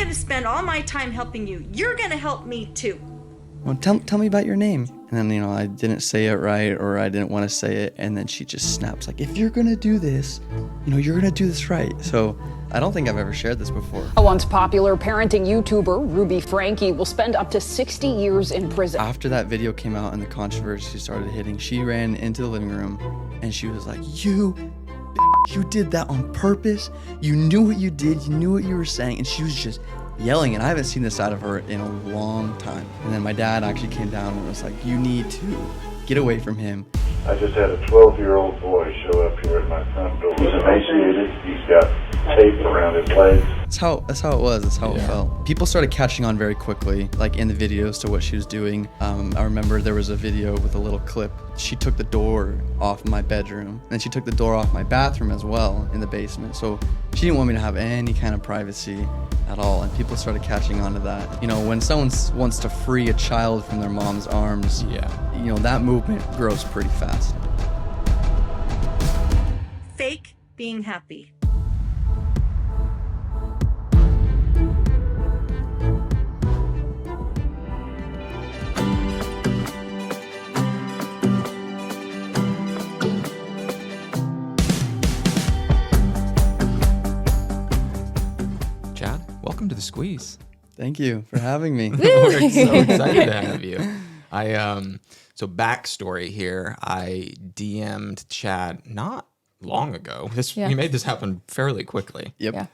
going to spend all my time helping you. You're going to help me too. Well, tell me about your name. And then, I didn't say it right, or I didn't want to say it. And then she just snaps like, if you're going to do this, you're going to do this right. So I don't think I've ever shared this before. A once popular parenting YouTuber, Ruby Franke, will spend up to 60 years in prison. After that video came out and the controversy started hitting, she ran into the living room and she was like, you did that on purpose. You knew what you did. You knew what you were saying. And she was just yelling, and I haven't seen this side of her in a long time. And then my dad actually came down and was like, you need to get away from him. I just had a 12-year-old boy show up here at my front door. He's emaciated. He's got tape around his legs. That's how it was. That's how it felt. People started catching on very quickly, like in the videos, to what she was doing. I remember there was a video with a little clip. She took the door off my bedroom, and she took the door off my bathroom as well in the basement. So she didn't want me to have any kind of privacy at all, and people started catching on to that. When someone wants to free a child from their mom's arms, that movement grows pretty fast. Fake being happy. Chad, welcome to The Squeeze. Thank you for having me. We're so excited to have you. So backstory here, I DM'd Chad not long ago. We made this happen fairly quickly. Yep.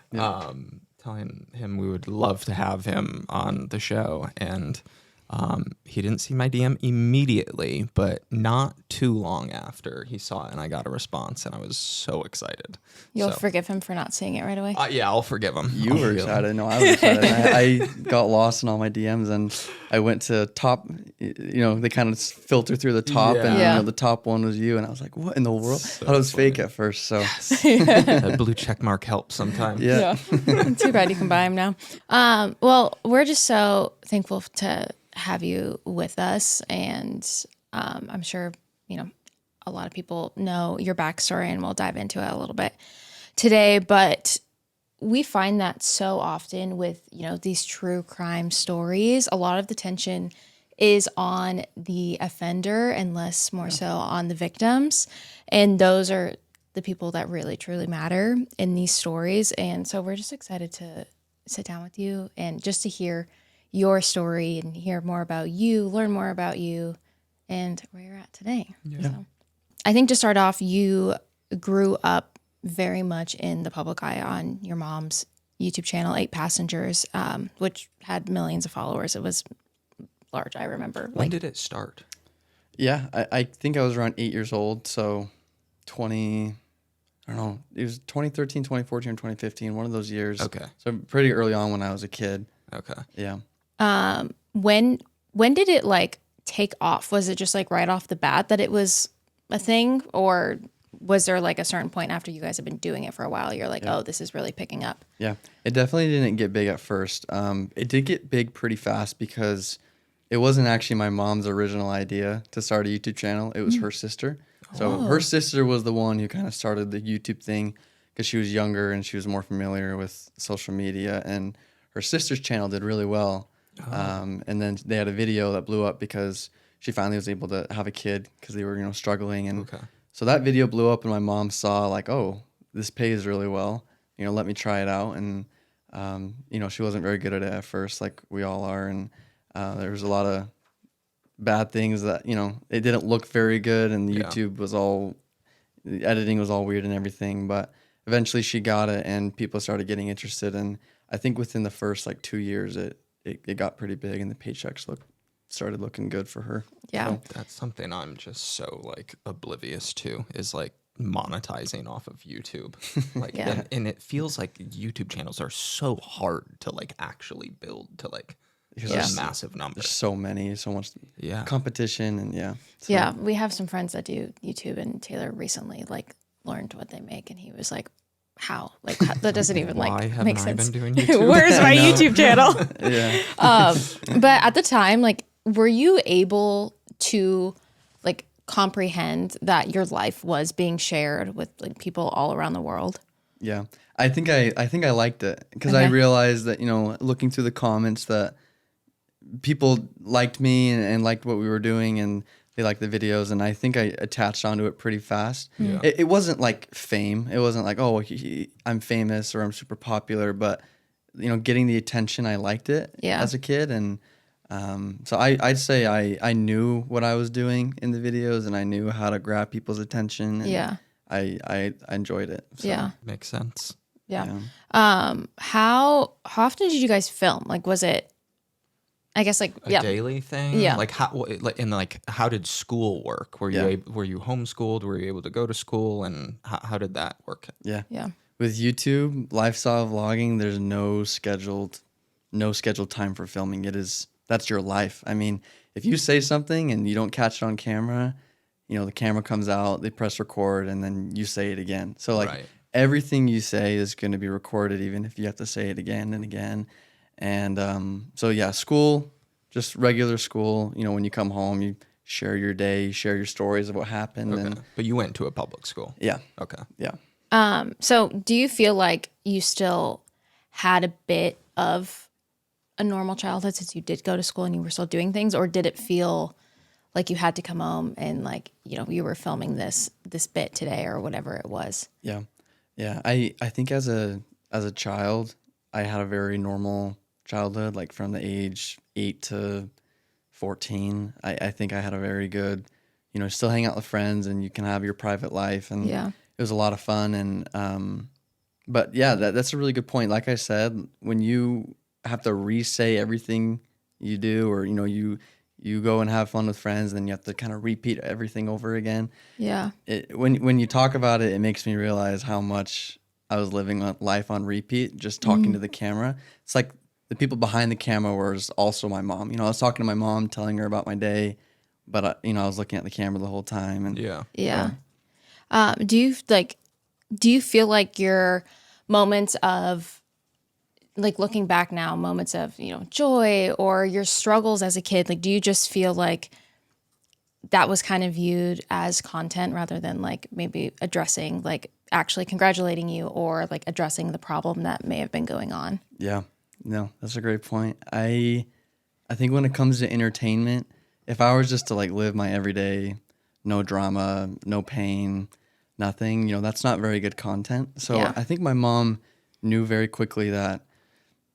Telling him we would love to have him on the show, and he didn't see my DM immediately, but not too long after he saw it, and I got a response, and I was so excited. You'll forgive him for not seeing it right away? Yeah, I'll forgive him. You were excited. No, I was excited. I got lost in all my DMs, and I went to top, they kind of filter through the top, and the top one was you, and I was like, what in the world? So I thought it was funny. fake at first, so. Yes. That blue check mark helps sometimes. Yeah. Too bad you can buy him now. Well, we're just so thankful to have you with us, and I'm sure a lot of people know your backstory, and we'll dive into it a little bit today. But we find that so often with these true crime stories, a lot of the tension is on the offender and less more so on the victims, and those are the people that really truly matter in these stories. And so we're just excited to sit down with you and just to hear your story and hear more about you, learn more about you, and where you're at today. Yeah. So, I think to start off, you grew up very much in the public eye on your mom's YouTube channel, 8 Passengers, which had millions of followers. It was large, I remember. When did it start? Yeah, I think I was around 8 years old, so it was 2013, 2014, or 2015, one of those years. Okay. So pretty early on when I was a kid. Okay. Yeah. When did it take off? Was it just right off the bat that it was a thing, or was there a certain point after you guys have been doing it for a while, you're like, oh, this is really picking up? Yeah, it definitely didn't get big at first. It did get big pretty fast because it wasn't actually my mom's original idea to start a YouTube channel. It was her sister. So her sister was the one who kind of started the YouTube thing because she was younger and she was more familiar with social media, and her sister's channel did really well. And then they had a video that blew up because she finally was able to have a kid because they were, struggling. And so that video blew up, and my mom saw oh, this pays really well. Let me try it out. And, she wasn't very good at it at first, like we all are. And there was a lot of bad things that, it didn't look very good, and YouTube was the editing was all weird and everything. But eventually she got it, and people started getting interested. And I think within the first 2 years, it got pretty big, and the paychecks started looking good for her. Yeah. So, That's something I'm just so oblivious to, is monetizing off of YouTube. And it feels like YouTube channels are so hard to actually build to massive numbers. there's so many, so much competition, and So, we have some friends that do YouTube, and Taylor recently learned what they make, and he was like, how? That doesn't even Why haven't make I sense. been doing YouTube? Where's my YouTube channel? Yeah. But at the time, were you able to comprehend that your life was being shared with people all around the world? Yeah. I think I liked it because I Okay. realized that, looking through the comments that people liked me and liked what we were doing and they liked the videos, and I think I attached onto it pretty fast. Yeah. It wasn't like fame. It wasn't like, oh, I'm famous or I'm super popular, but getting the attention, I liked it Yeah. as a kid, and so I'd say I knew what I was doing in the videos and I knew how to grab people's attention. And Yeah. I enjoyed it. So, Yeah. Makes sense. Yeah. How often did you guys film? Like, was it, I guess, like, A yeah. daily thing? Yeah. Like how did school work? Were you homeschooled? Were you able to go to school? And how did that work? Yeah. Yeah. With YouTube lifestyle vlogging, there's no scheduled time for filming. That's your life. I mean, if you say something and you don't catch it on camera, the camera comes out, they press record, and then you say it again. So like Right. everything you say is going to be recorded, even if you have to say it again and again. And so yeah, school, just regular school. When you come home, you share your day, you share your stories of what happened, Okay. and But you went to a public school. yeah, Okay. yeah. So do you feel like you still had a bit of a normal childhood since you did go to school and you were still doing things, or did it feel like you had to come home and like, you were filming this bit today or whatever it was? Yeah. Yeah. I think as a child, I had a very normal childhood, like from the age 8 to 14. I think I had a very good, still hang out with friends and you can have your private life, and Yeah. it was a lot of fun. And but yeah, that's a really good point. Like I said, when you have to re-say everything you do, or you go and have fun with friends, then you have to kind of repeat everything over again. Yeah. When you talk about it, it makes me realize how much I was living life on repeat, just talking to the camera. It's like the people behind the camera was also my mom. I was talking to my mom, telling her about my day, but I was looking at the camera the whole time. And Yeah. Yeah. Do you feel like your moments of, like, looking back now, moments of, joy or your struggles as a kid, like, do you just feel like that was kind of viewed as content rather than like maybe addressing, like actually congratulating you or like addressing the problem that may have been going on? Yeah, no, that's a great point. I think when it comes to entertainment, if I was just to like live my everyday, no drama, no pain, nothing, that's not very good content. So Yeah. I think my mom knew very quickly that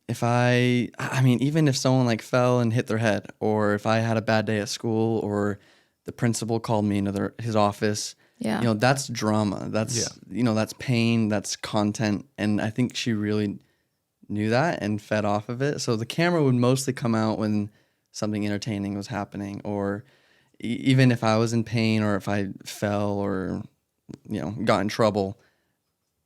if I mean, even if someone like fell and hit their head, or if I had a bad day at school, or the principal called me into his office, Yeah. that's drama. That's, that's pain, that's content. And I think she really knew that and fed off of it. So the camera would mostly come out when something entertaining was happening, or even if I was in pain or if I fell or, got in trouble,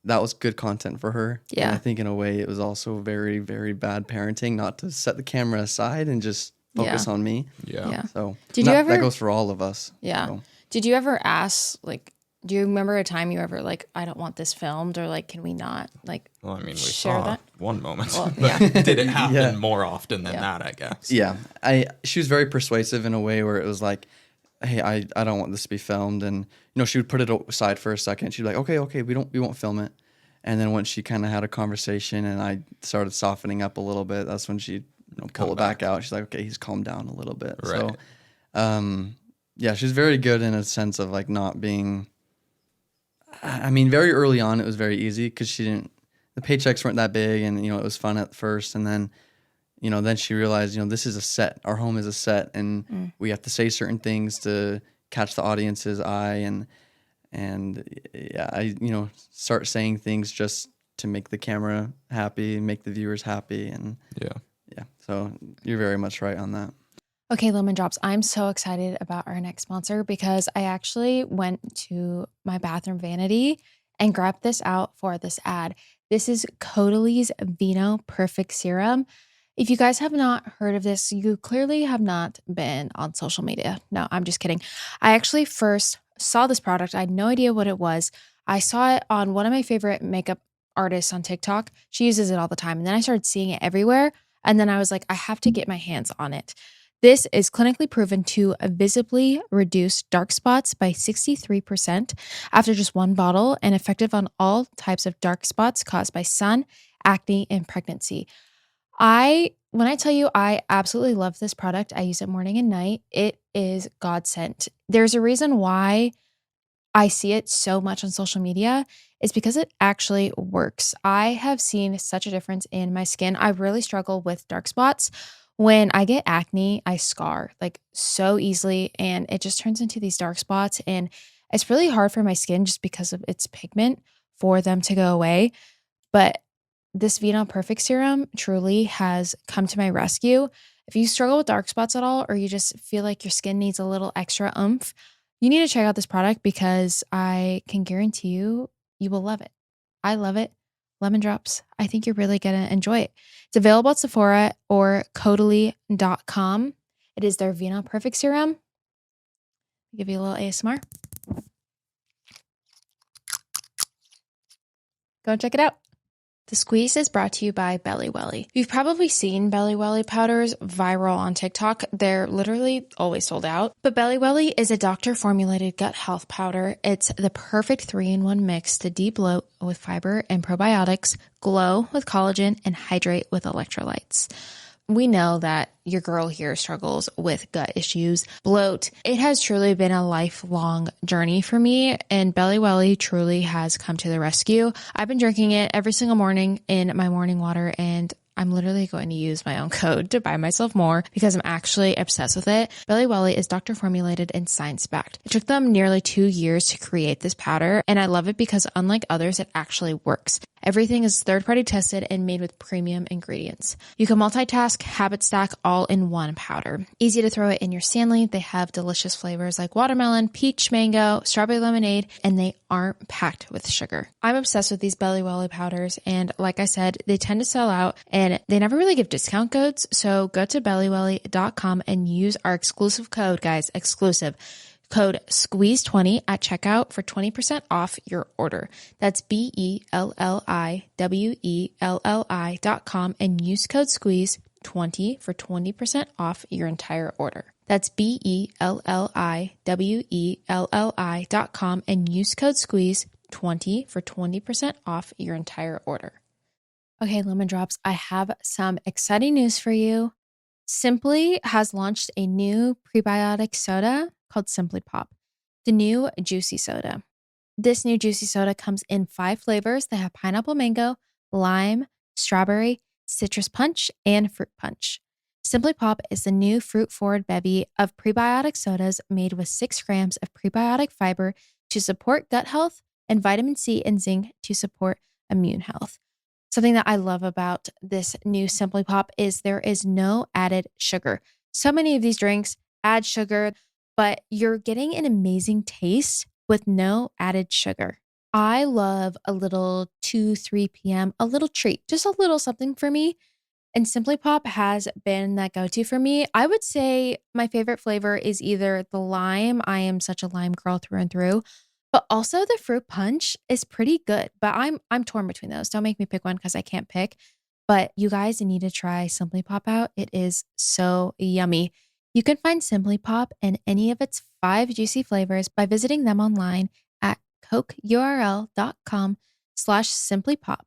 that was good content for her. Yeah. And I think in a way it was also very, very bad parenting not to set the camera aside and just focus Yeah. on me. Yeah. Yeah. So Did you ever- that goes for all of us. Yeah. So, Did you ever ask, like, do you remember a time you ever like, I don't want this filmed, or like, can we not like Well, I mean, we share saw that? one moment. Well, but yeah. did it happen Yeah. more often than Yeah. that, I guess? yeah. She was very persuasive in a way where it was like, hey, I don't want this to be filmed. And, she would put it aside for a second. She'd be like, okay, we won't film it. And then once she kind of had a conversation and I started softening up a little bit, that's when she'd pull it back out. She's like, okay, he's calmed down a little bit. Right. So, yeah, she's very good in a sense of like not being, I mean, very early on, it was very easy because the paychecks weren't that big, and, it was fun at first. And then, then she realized, this is a set, our home is a set, and we have to say certain things to catch the audience's eye. And yeah, I, start saying things just to make the camera happy, make the viewers happy. And Yeah. yeah, so you're very much right on that. Okay, Lemon Drops, I'm so excited about our next sponsor because I actually went to my bathroom vanity and grabbed this out for this ad. This is Caudaly's Vino Perfect Serum. If you guys have not heard of this, you clearly have not been on social media. No, I'm just kidding. I actually first saw this product. I had no idea what it was. I saw it on one of my favorite makeup artists on TikTok. She uses it all the time. And then I started seeing it everywhere. And then I was like, I have to get my hands on it. This is clinically proven to visibly reduce dark spots by 63% after just one bottle and effective on all types of dark spots caused by sun, acne, and pregnancy. When I tell you I absolutely love this product, I use it morning and night. It is God sent. There's a reason why I see it so much on social media. It's because it actually works. I have seen such a difference in my skin. I really struggle with dark spots. When I get acne, I scar like so easily and it just turns into these dark spots. And it's really hard for my skin just because of its pigment for them to go away. But this Vino Perfect Serum truly has come to my rescue. If you struggle with dark spots at all, or you just feel like your skin needs a little extra oomph, you need to check out this product because I can guarantee you, you will love it. I love it. Lemon drops. I think you're really going to enjoy it. It's available at Sephora or Codally.com. It is their Vino Perfect Serum. I'll give you a little ASMR. Go and check it out. The squeeze is brought to you by Belly Welly. You've probably seen Belly Welly powders viral on TikTok. They're literally always sold out. But Belly Welly is a doctor-formulated gut health powder. It's the perfect 3-in-1 mix to deep bloat with fiber and probiotics, glow with collagen, and hydrate with electrolytes. We know that your girl here struggles with gut issues, bloat. It has truly been a lifelong journey for me, and Belly Welly truly has come to the rescue. I've been drinking it every single morning in my morning water, and I'm literally going to use my own code to buy myself more because I'm actually obsessed with it. Belly Welly is doctor formulated and science backed. It took them nearly 2 years to create this powder, and I love it because unlike others, it actually works. Everything is third-party tested and made with premium ingredients. You can multitask, habit stack all in one powder. Easy to throw it in your Stanley. They have delicious flavors like watermelon, peach, mango, strawberry lemonade, and they aren't packed with sugar. I'm obsessed with these Belly Welly powders, and like I said, they tend to sell out, and they never really give discount codes, so go to bellywelly.com and use our exclusive code, guys, exclusive. Code SQUEEZE20 at checkout for 20% off your order. That's BELLIWELLI.com and use code SQUEEZE20 for 20% off your entire order. That's BELLIWELLI.com and use code SQUEEZE20 for 20% off your entire order. Okay, Lemon Drops, I have some exciting news for you. Simply has launched a new prebiotic soda called Simply Pop, the new juicy soda. This new juicy soda comes in 5 flavors. They have pineapple mango, lime, strawberry, citrus punch, and fruit punch. Simply Pop is the new fruit-forward bevy of prebiotic sodas made with 6 grams of prebiotic fiber to support gut health and vitamin C and zinc to support immune health. Something that I love about this new Simply Pop is there is no added sugar. So many of these drinks add sugar, but you're getting an amazing taste with no added sugar. I love a little 2-3 p.m., a little treat, just a little something for me. And Simply Pop has been that go-to for me. I would say my favorite flavor is either the lime. I am such a lime girl through and through. But also the fruit punch is pretty good. But I'm torn between those. Don't make me pick one because I can't pick. But you guys need to try Simply Pop out. It is so yummy. You can find Simply Pop and any of its 5 juicy flavors by visiting them online at cokeurl.com/simplypop.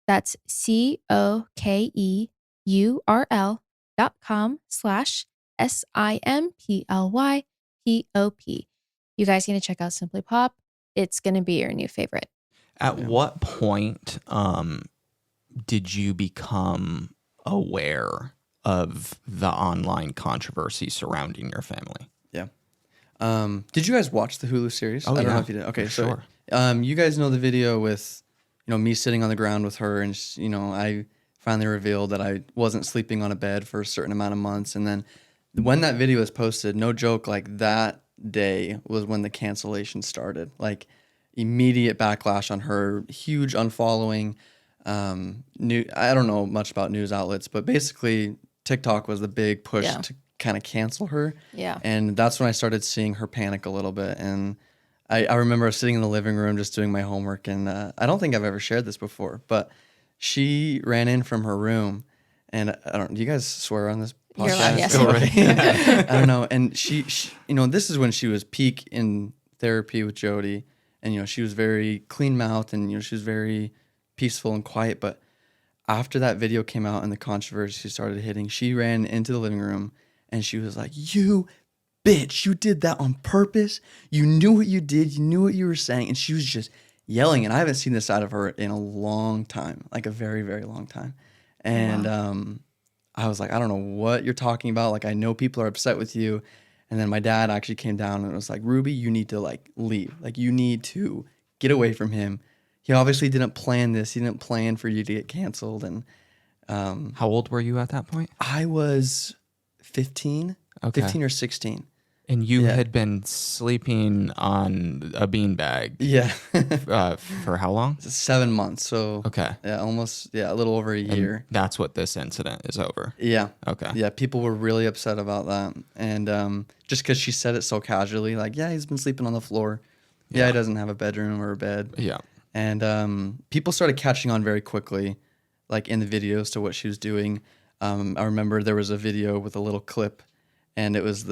That's cokeurl.com/simplypop. You guys need to check out Simply Pop. It's going to be your new favorite. At what point did you become aware of the online controversy surrounding your family? Yeah. Did you guys watch the Hulu series? Oh, I don't yeah, know if you did. Okay, so sure. you guys know the video with, me sitting on the ground with her, and I finally revealed that I wasn't sleeping on a bed for a certain amount of months, and then when that video was posted, no joke, like that day was when the cancellation started. Like immediate backlash on her, huge unfollowing. I don't know much about news outlets, but basically TikTok was the big push to kind of cancel her. Yeah. And that's when I started seeing her panic a little bit. And I remember sitting in the living room just doing my homework. And I don't think I've ever shared this before, but she ran in from her room. And do you guys swear on this You're allowed, yes. Go right. I don't know. And she, you know, this is when she was peak in therapy with Jody. And, you know, she was very clean mouthed and, you know, she was very peaceful and quiet. But after that video came out and the controversy started hitting, she ran into the living room and she was like, "You bitch, you did that on purpose. You knew what you did. You knew what you were saying." And she was just yelling. And I haven't seen this side of her in a long time, like a very, very long time. And I was like, "I don't know what you're talking about. Like, I know people are upset with you." And then my dad actually came down and was like, "Ruby, you need to like leave. Like, you need to get away from him. He obviously didn't plan this. He didn't plan for you to get canceled." And How old were you at that point? I was 15, Okay. 15 or 16. And you Yeah. had been sleeping on a beanbag Yeah. for how long? 7 months. So Okay. yeah, almost, yeah, a little over a And year. that's what this incident is over. Yeah. Okay. Yeah, people were really upset about that. And just because she said it so casually, like, "Yeah, he's been sleeping on the floor. Yeah, he doesn't have a bedroom or a bed." Yeah. And people started catching on very quickly, like in the videos, to what she was doing. I remember there was a video with a little clip, and it was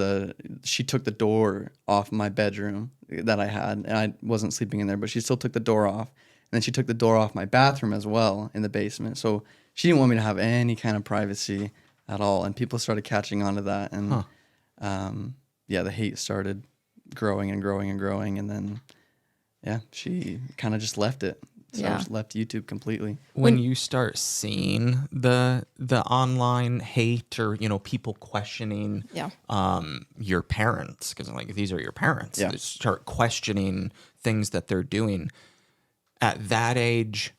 she took the door off my bedroom that I had, and I wasn't sleeping in there, but she still took the door off. And then she took the door off my bathroom as well in the basement. So she didn't want me to have any kind of privacy at all. And people started catching on to that. And yeah, the hate started growing and growing and growing. And then, yeah, she kind of just left it. So Yeah. just left YouTube completely. When you start seeing the online hate, or you know, people questioning Yeah. your parents, because like these are your parents, Yeah. they start questioning things that they're doing at that age,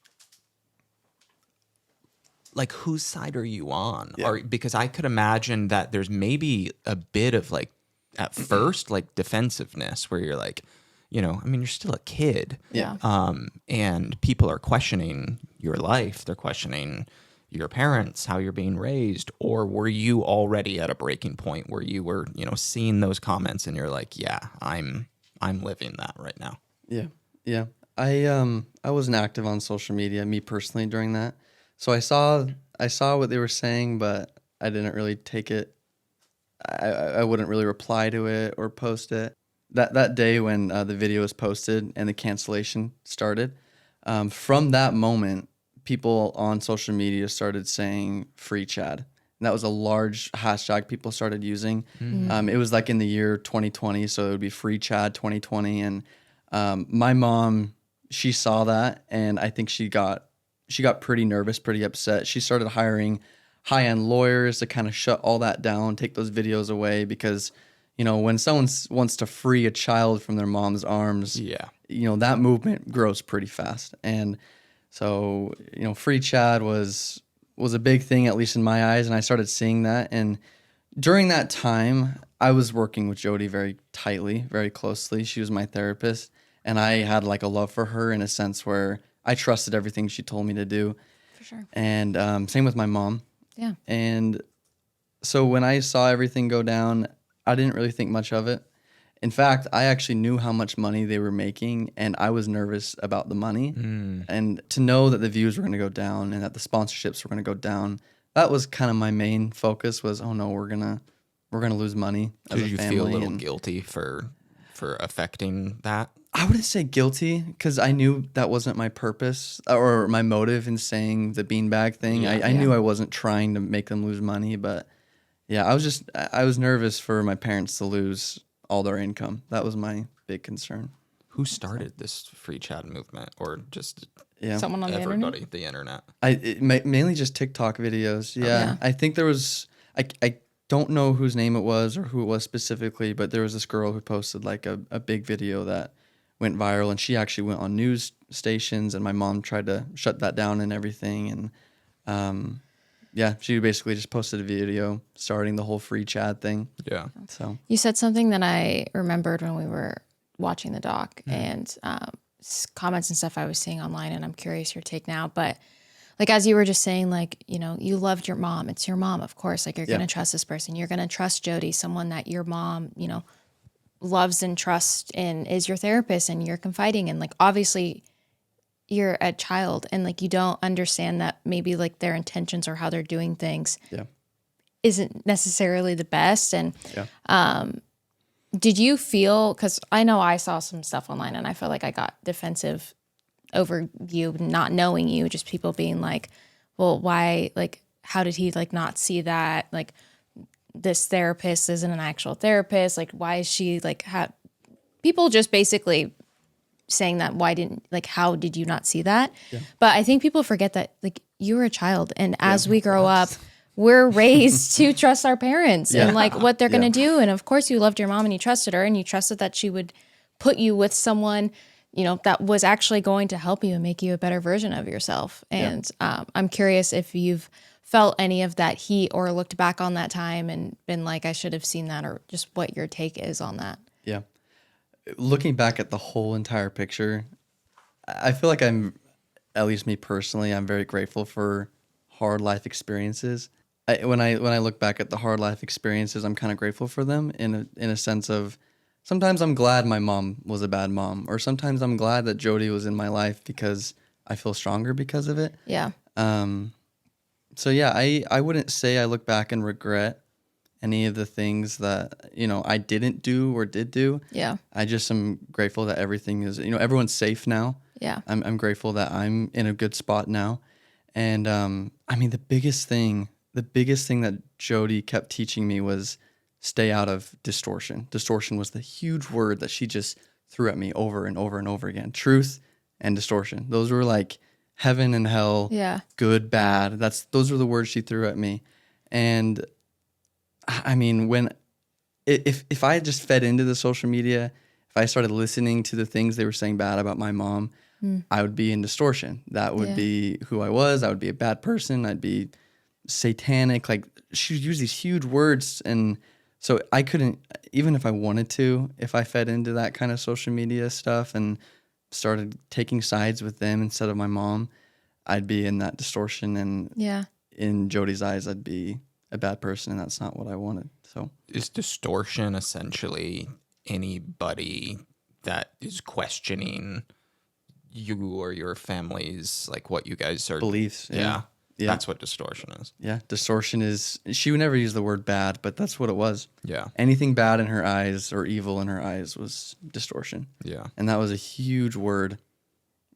like whose side are you on? Yeah. Or because I could imagine that there's maybe a bit of like at first like defensiveness where you're like, you know, I mean, you're still a kid. Yeah. And people are questioning your life. They're questioning your parents, how you're being raised. Or were you already at a breaking point where you were, you know, seeing those comments and you're like, yeah, I'm living that right now. Yeah. Yeah. I wasn't active on social media, me personally, during that. So I saw what they were saying, but I didn't really take it. I wouldn't really reply to it or post it. That day when the video was posted and the cancellation started, from that moment, people on social media started saying "free Chad." And that was a large hashtag people started using. It was like in the year 2020, so it would be "free Chad 2020." And my mom, she saw that, and I think she got pretty nervous, pretty upset. She started hiring high-end lawyers to kind of shut all that down, take those videos away, because you know, when someone wants to free a child from their mom's arms, Yeah. you know, that movement grows pretty fast. And so, you know, free Chad was a big thing, at least in my eyes, and I started seeing that. And during that time, I was working with Jody very tightly, very closely. She was my therapist, and I had like a love for her in a sense where I trusted everything she told me to do. For sure. And same with my mom. Yeah. And so when I saw everything go down, I didn't really think much of it. In fact, I actually knew how much money they were making, and I was nervous about the money. And to know that the views were going to go down and that the sponsorships were going to go down, that was kind of my main focus. Was, oh no, we're gonna lose money as Did a you family. feel a little And guilty for affecting that? I wouldn't say guilty, because I knew that wasn't my purpose or my motive in saying the beanbag thing. I knew I wasn't trying to make them lose money, but yeah, I was nervous for my parents to lose all their income. That was my big concern. Who started this free Chad movement, or just Yeah. Someone on the internet. everybody, the internet? Mainly just TikTok videos. Yeah. Yeah. I think there was, I don't know whose name it was or who it was specifically, but there was this girl who posted like a big video that went viral, and she actually went on news stations, and my mom tried to shut that down and everything. And yeah, she basically just posted a video starting the whole free Chad thing. Yeah. So You said something that I remembered when we were watching the doc, and comments and stuff I was seeing online, and I'm curious your take now. But like, as you were just saying, like, you know, you loved your mom. It's your mom, of course. Like, you're going to trust this person. You're going to trust Jody, someone that your mom, you know, loves and trusts and is your therapist, and you're confiding in. Like, obviously you're a child, and like, you don't understand that maybe like their intentions or how they're doing things. yeah, isn't necessarily the best. And Yeah. did you feel, because I know I saw some stuff online and I felt like I got defensive over you not knowing you, just people being like, well, why, like, how did he like not see that? Like, this therapist isn't an actual therapist. Like, why is she like, people just basically saying that, how did you not see that? Yeah. But I think people forget that, like, you were a child. And as we grow up, we're raised to trust our parents and like what they're going to do. And of course you loved your mom and you trusted her and you trusted that she would put you with someone, you know, that was actually going to help you and make you a better version of yourself. And I'm curious if you've felt any of that heat or looked back on that time and been like, I should have seen that, or just what your take is on that. Yeah. Looking back at the whole entire picture, I feel like at least me personally, I'm very grateful for hard life experiences. When I look back at the hard life experiences, I'm kind of grateful for them in a sense of, sometimes I'm glad my mom was a bad mom, or sometimes I'm glad that Jody was in my life because I feel stronger because of it. Yeah. So yeah, I wouldn't say I look back and regret any of the things that, you know, I didn't do or did do. Yeah. I just am grateful that everything is, you know, everyone's safe now. Yeah. I'm grateful that I'm in a good spot now. And I mean, the biggest thing that Jody kept teaching me was stay out of distortion. Distortion was the huge word that she just threw at me over and over and over again. Truth and distortion. Those were like heaven and hell, good, bad. Those were the words she threw at me. And I mean, if I had just fed into the social media, if I started listening to the things they were saying bad about my mom, I would be in distortion. That would be who I was. I would be a bad person. I'd be satanic. Like, she would use these huge words. And so I couldn't, even if I wanted to, if I fed into that kind of social media stuff and started taking sides with them instead of my mom, I'd be in that distortion. And in Jody's eyes, I'd be a bad person. And that's not what I wanted. So is distortion essentially anybody that is questioning you or your family's, like, what you guys are beliefs? Yeah. That's what distortion is. Yeah, distortion is, she would never use the word bad, but that's what it was. Yeah. Anything bad in her eyes or evil in her eyes was distortion. Yeah. And that was a huge word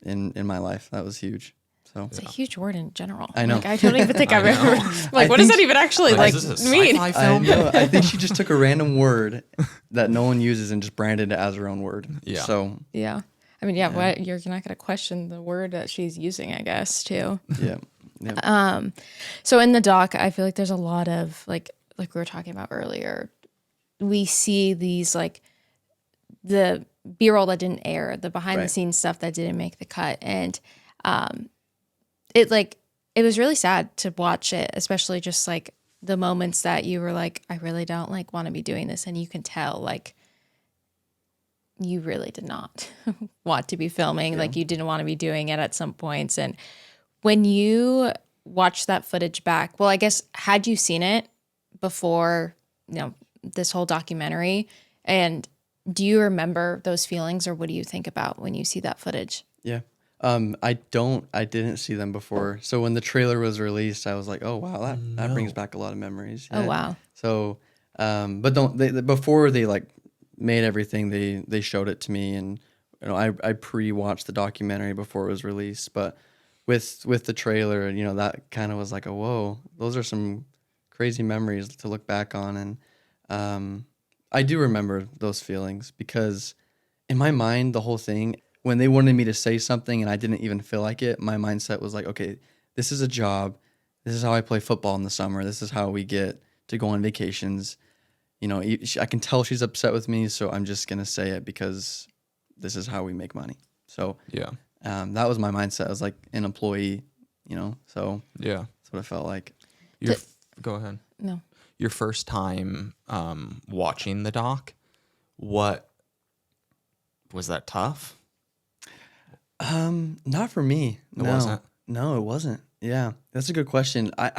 in my life. That was huge. So it's a huge word in general. I know. Like, I don't even think I've ever, like, what does that even actually like mean? I know. I think she just took a random word that no one uses and just branded it as her own word. Yeah. So yeah. I mean, what, you're not going to question the word that she's using, I guess, too. Yeah. Yeah. So in the doc, I feel like there's a lot of like we were talking about earlier, we see these, like, the B-roll that didn't air, the behind the scenes stuff that didn't make the cut. And it was really sad to watch it, especially just like the moments that you were like, I really don't like want to be doing this. And you can tell, like, you really did not want to be filming. Like, you didn't want to be doing it at some points. And when you watch that footage back, well, I guess, had you seen it before, you know, this whole documentary? And do you remember those feelings, or what do you think about when you see that footage? Yeah. I didn't see them before. So when the trailer was released, I was like, oh, wow, that brings back a lot of memories. Yeah. Oh, wow. So, but before they like made everything, they showed it to me, and, you know, I pre-watched the documentary before it was released, but with the trailer, you know, that kind of was like, oh, whoa, those are some crazy memories to look back on. And I do remember those feelings, because in my mind, the whole thing, when they wanted me to say something and I didn't even feel like it, my mindset was like, okay, this is a job. This is how I play football in the summer. This is how we get to go on vacations. You know, I can tell she's upset with me, so I'm just going to say it because this is how we make money. So yeah, that was my mindset. I was like an employee, you know, so yeah, that's what it felt like. Go ahead. No. Your first time watching the doc, what was that tough? Not for me. It wasn't? No, it wasn't. Yeah, that's a good question. I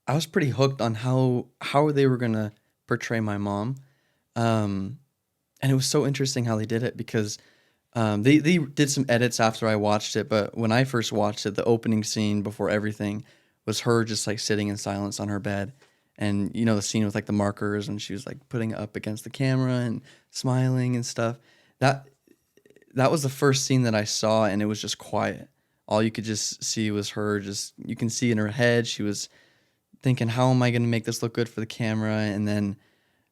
was pretty hooked on how they were gonna portray my mom, and it was so interesting how they did it, because they did some edits after I watched it. But when I first watched it, the opening scene before everything was her just like sitting in silence on her bed, And you know the scene with like the markers and she was like putting it up against the camera and smiling and stuff. That was the first scene that I saw, and it was just quiet. All you could just see was her. Just you can see in her head she was thinking, how am I going to make this look good for the camera? And then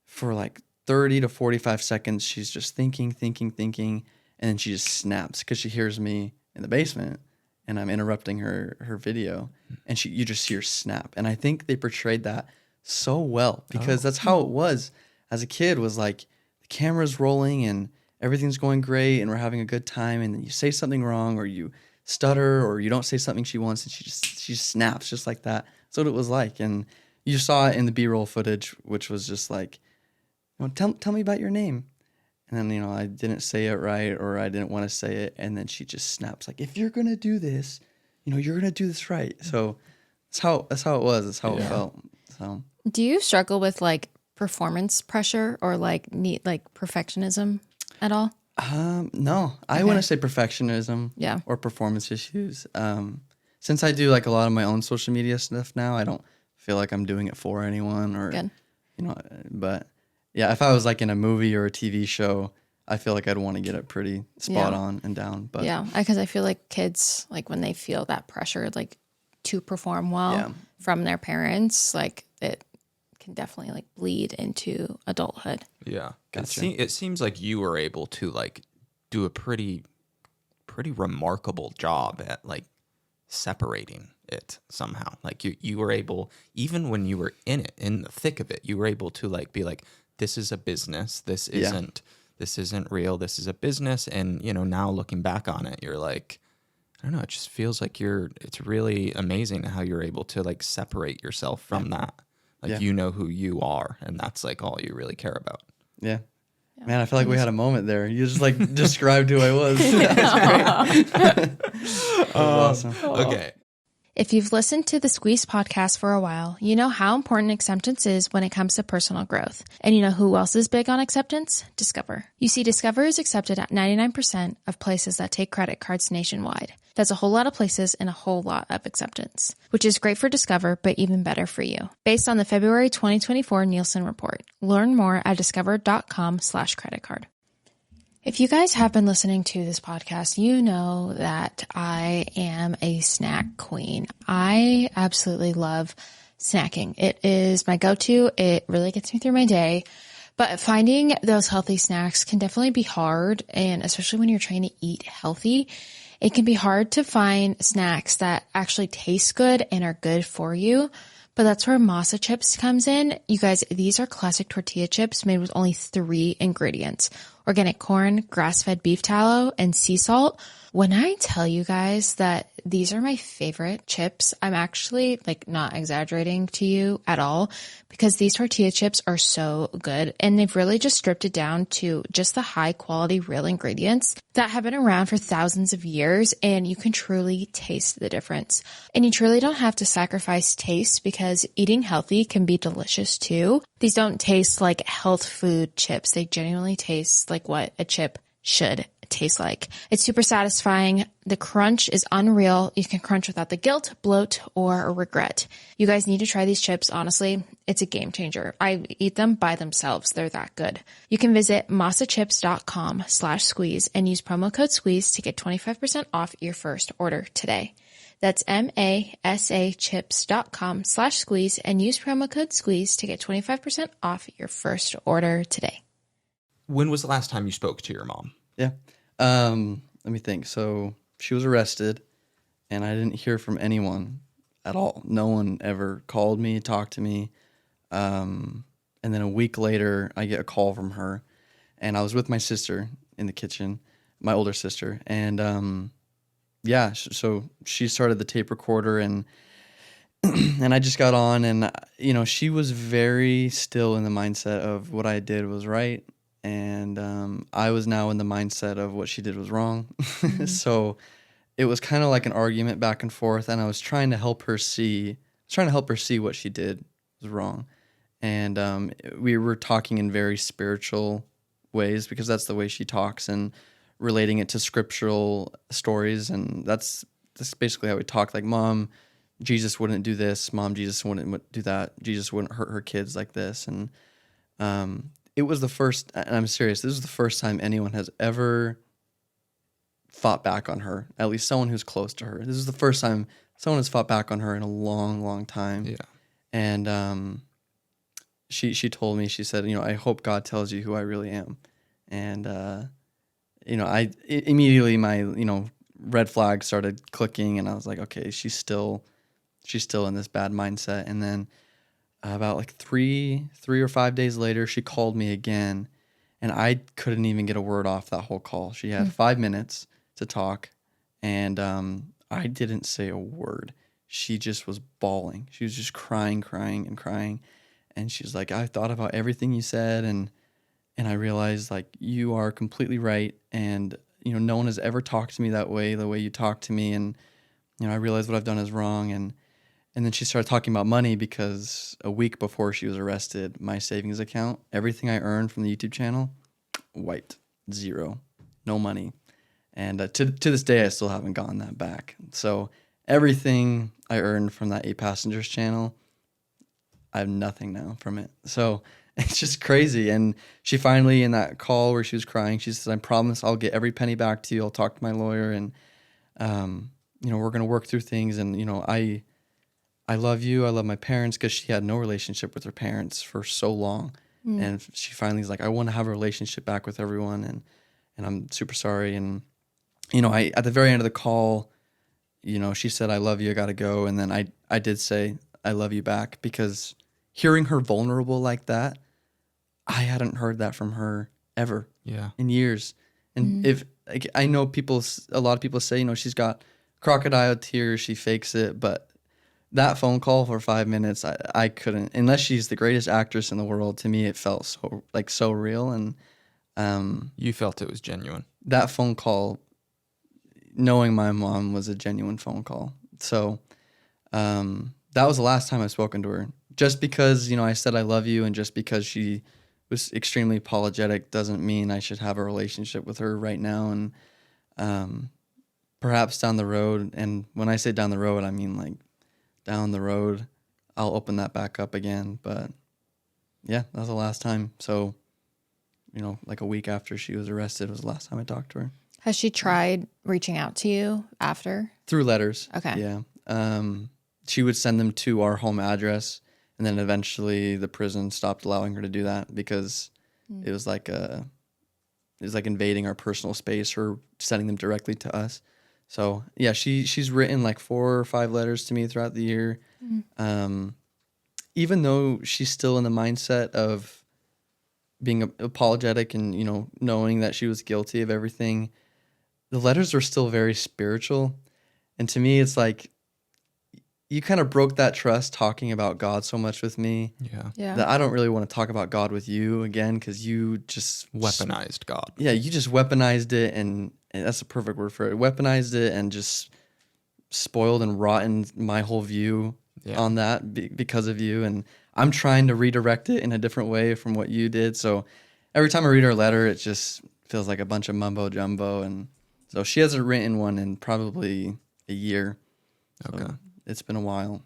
for like 30 to 45 seconds, she's just thinking, and then she just snaps because she hears me in the basement and I'm interrupting her video, and you just see her snap. And I think they portrayed that so well because that's how it was as a kid, was like the camera's rolling and everything's going great and we're having a good time, and then you say something wrong or you stutter or you don't say something she wants, and she just snaps just like that. That's what it was like. And you saw it in the B-roll footage, which was just like, tell me about your name. And then, I didn't say it right, or I didn't want to say it. And then she just snaps like, if you're going to do this, you're going to do this right. So that's how it was. That's how it felt. So Do you struggle with like performance pressure or like perfectionism at all? No, I wouldn't say perfectionism or performance issues. Since I do like a lot of my own social media stuff now, I don't feel like I'm doing it for anyone or, Good. But yeah, if I was like in a movie or a TV show, I feel like I'd want to get it pretty spot on and down. But yeah, because I feel like kids, like when they feel that pressure, like to perform well from their parents, like it can definitely like bleed into adulthood. Yeah. Gotcha. It seems like you were able to like do a pretty remarkable job at like separating it somehow. Like you were able, even when you were in the thick of it, you were able to like be like, this is a business. This isn't real. This is a business. And, now looking back on it, you're like, I don't know. It just feels like it's really amazing how you're able to like separate yourself from that. Like, you know who you are, and that's like all you really care about. Yeah. Man, I feel like we had a moment there. You just like described who I was. That's great. That was awesome. Okay. If you've listened to the Squeeze podcast for a while, you know how important acceptance is when it comes to personal growth. And you know who else is big on acceptance? Discover. You see, Discover is accepted at 99% of places that take credit cards nationwide. That's a whole lot of places and a whole lot of acceptance, which is great for Discover, but even better for you. Based on the February 2024 Nielsen report. Learn more at discover.com/credit card. If you guys have been listening to this podcast, you know that I am a snack queen. I absolutely love snacking. It is my go-to. It really gets me through my day. But finding those healthy snacks can definitely be hard, and especially when you're trying to eat healthy, it can be hard to find snacks that actually taste good and are good for you. But that's where masa chips comes in. You guys, these are classic tortilla chips made with only 3 ingredients: organic corn, grass-fed beef tallow, and sea salt. When I tell you guys that these are my favorite chips, I'm actually like not exaggerating to you at all, because these tortilla chips are so good, and they've really just stripped it down to just the high quality real ingredients that have been around for thousands of years, and you can truly taste the difference. And you truly don't have to sacrifice taste, because eating healthy can be delicious too. These don't taste like health food chips. They genuinely taste like what a chip should taste like. It's super satisfying. The crunch is unreal. You can crunch without the guilt, bloat, or regret. You guys need to try these chips. Honestly, it's a game changer. I eat them by themselves. They're that good. You can visit masachips.com/squeeze and use promo code squeeze to get 25% off your first order today. That's masachips.com/squeeze and use promo code squeeze to get 25% off your first order today. When was the last time you spoke to your mom? Yeah. Let me think. So she was arrested, and I didn't hear from anyone at all. No one ever called me, talked to me. And then a week later, I get a call from her, and I was with my sister in the kitchen, my older sister. And so she started the tape recorder, and and I just got on, and she was very still in the mindset of what I did was right. And I was now in the mindset of what she did was wrong. Mm-hmm. So it was kind of like an argument back and forth, and I was trying to help her see what she did was wrong. And we were talking in very spiritual ways, because that's the way she talks, and relating it to scriptural stories. And that's basically how we talked. Like, Mom, Jesus wouldn't do this, Mom, Jesus wouldn't do that, Jesus wouldn't hurt her kids like this. And it was the first, and I'm serious, this is the first time anyone has ever fought back on her, at least someone who's close to her. This is the first time someone has fought back on her in a long, long time. Yeah. And she told me, she said, I hope God tells you who I really am. And, immediately my, red flag started clicking, and I was like, okay, she's still in this bad mindset. And then about like three or 5 days later, she called me again, and I couldn't even get a word off that whole call. She had 5 minutes to talk, and I didn't say a word. She just was bawling. She was just crying. And she's like, I thought about everything you said, and I realized, like, you are completely right, and no one has ever talked to me that way, the way you talk to me, and I realized what I've done is wrong. And then she started talking about money, because a week before she was arrested, my savings account, everything I earned from the YouTube channel, wiped, zero, no money. And to this day, I still haven't gotten that back. So everything I earned from that 8 Passengers channel, I have nothing now from it. So it's just crazy. And she finally, in that call where she was crying, she says, I promise I'll get every penny back to you. I'll talk to my lawyer, and, we're going to work through things. And, I love you. I love my parents, because she had no relationship with her parents for so long. And she finally is like, I want to have a relationship back with everyone. And I'm super sorry. And, at the very end of the call, she said, I love you. I got to go. And then I did say, I love you back, because hearing her vulnerable like that, I hadn't heard that from her ever in years. And if, like, I know a lot of people say, she's got crocodile tears, she fakes it, but that phone call for 5 minutes, I couldn't, unless she's the greatest actress in the world. To me, it felt so real. And You felt it was genuine. that phone call, knowing my mom, was a genuine phone call. So that was the last time I've spoken to her. Just because, I said I love you, and just because she was extremely apologetic, doesn't mean I should have a relationship with her right now. And perhaps down the road, and when I say down the road, I mean like down the road, I'll open that back up again. But yeah, that was the last time. So, like a week after she was arrested was the last time I talked to her. Has she tried reaching out to you after? Through letters. Okay. Yeah. She would send them to our home address, and then eventually the prison stopped allowing her to do that, because it was like invading our personal space, or sending them directly to us. So yeah, she's written like 4 or 5 letters to me throughout the year. Even though she's still in the mindset of being apologetic and, knowing that she was guilty of everything, the letters are still very spiritual. And to me, it's like, you kind of broke that trust talking about God so much with me that I don't really want to talk about God with you again, because you just Weaponized God. Yeah, you just weaponized it, and that's a perfect word for it. Weaponized it and just spoiled and rotten my whole view on that because of you. And I'm trying to redirect it in a different way from what you did. So every time I read her letter, it just feels like a bunch of mumbo jumbo. And so she hasn't written one in probably a year. So Okay. It's been a while.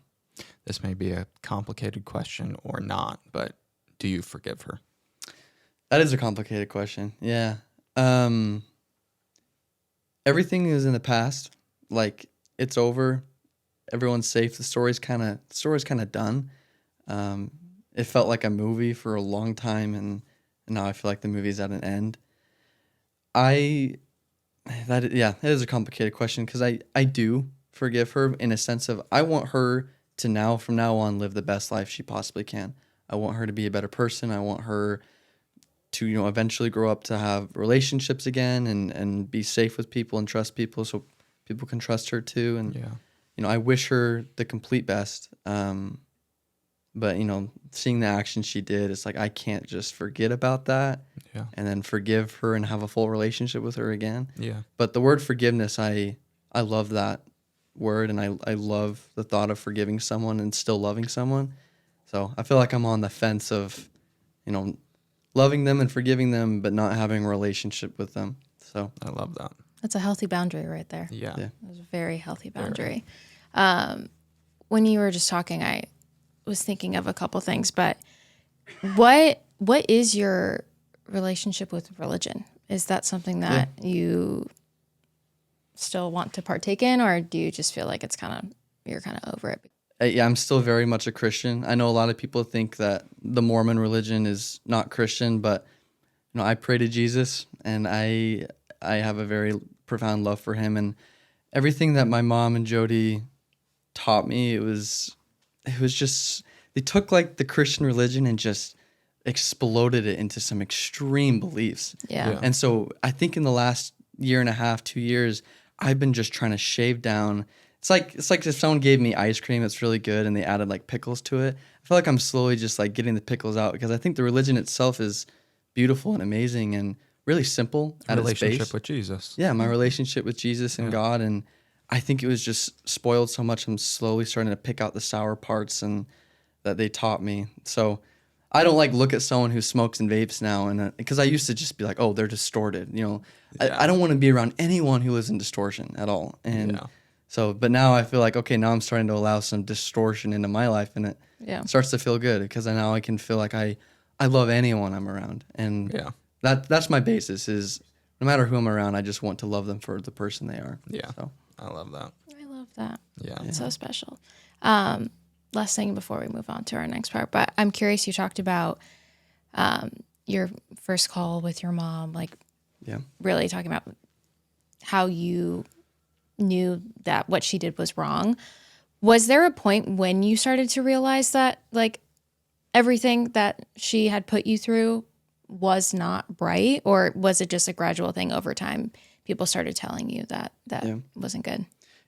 This may be a complicated question or not, but do you forgive her? That is a complicated question. Yeah. Everything is in the past. Like, it's over. Everyone's safe. The story's kind of done. It felt like a movie for a long time, and now I feel like the movie's at an end. That is a complicated question, because I do forgive her in a sense of, I want her to from now on live the best life she possibly can. I want her to be a better person. I want her to, eventually grow up to have relationships again, and be safe with people and trust people, so people can trust her too. And I wish her the complete best. But seeing the action she did, it's like, I can't just forget about that and then forgive her and have a full relationship with her again. Yeah. But the word forgiveness, I love that word, and I love the thought of forgiving someone and still loving someone. So I feel like I'm on the fence of, loving them and forgiving them, but not having a relationship with them. So I love that. That's a healthy boundary right there. Yeah. Yeah. It's a very healthy boundary. when you were just talking, I was thinking of a couple things, but what is your relationship with religion? Is that something that you still want to partake in, or do you just feel like you're kind of over it? Yeah, I'm still very much a Christian. I know a lot of people think that the Mormon religion is not Christian, but I pray to Jesus, and I have a very profound love for him, and everything that my mom and Jody taught me, it was just, they took like the Christian religion and just exploded it into some extreme beliefs. Yeah. And so I think in the last year and a half, 2 years, I've been just trying to shave down. It's like if someone gave me ice cream that's really good and they added like pickles to it. I feel like I'm slowly just like getting the pickles out, because I think the religion itself is beautiful and amazing and really simple at its base. Relationship with Jesus. Yeah, my relationship with Jesus and God, and I think it was just spoiled so much. I'm slowly starting to pick out the sour parts and that they taught me. So I don't like look at someone who smokes and vapes now, and because I used to just be like, oh, they're distorted. I don't want to be around anyone who lives in distortion at all. And so, but now I feel like, okay, now I'm starting to allow some distortion into my life, and it starts to feel good, because now I can feel like I love anyone I'm around, and that's my basis. Is no matter who I'm around, I just want to love them for the person they are. Yeah, so I love that. I love that. Yeah, It's so special. Last thing before we move on to our next part, but I'm curious. You talked about your first call with your mom, like really talking about how you knew that what she did was wrong. Was there a point when you started to realize that like everything that she had put you through was not right, or was it just a gradual thing over time? People started telling you that wasn't good.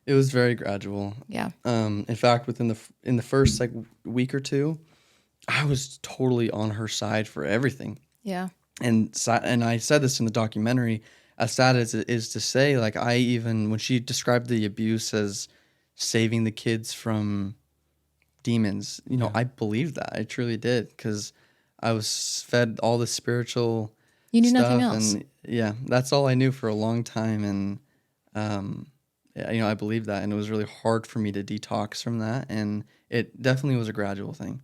it was very gradual. Yeah. In fact, in the first like week or two, I was totally on her side for everything. Yeah. And I said this in the documentary, as sad as it is to say, like when she described the abuse as saving the kids from demons, I believed that. I truly did, because I was fed all the spiritual You knew stuff, nothing else. and that's all I knew for a long time. And I believed that, and it was really hard for me to detox from that. And it definitely was a gradual thing.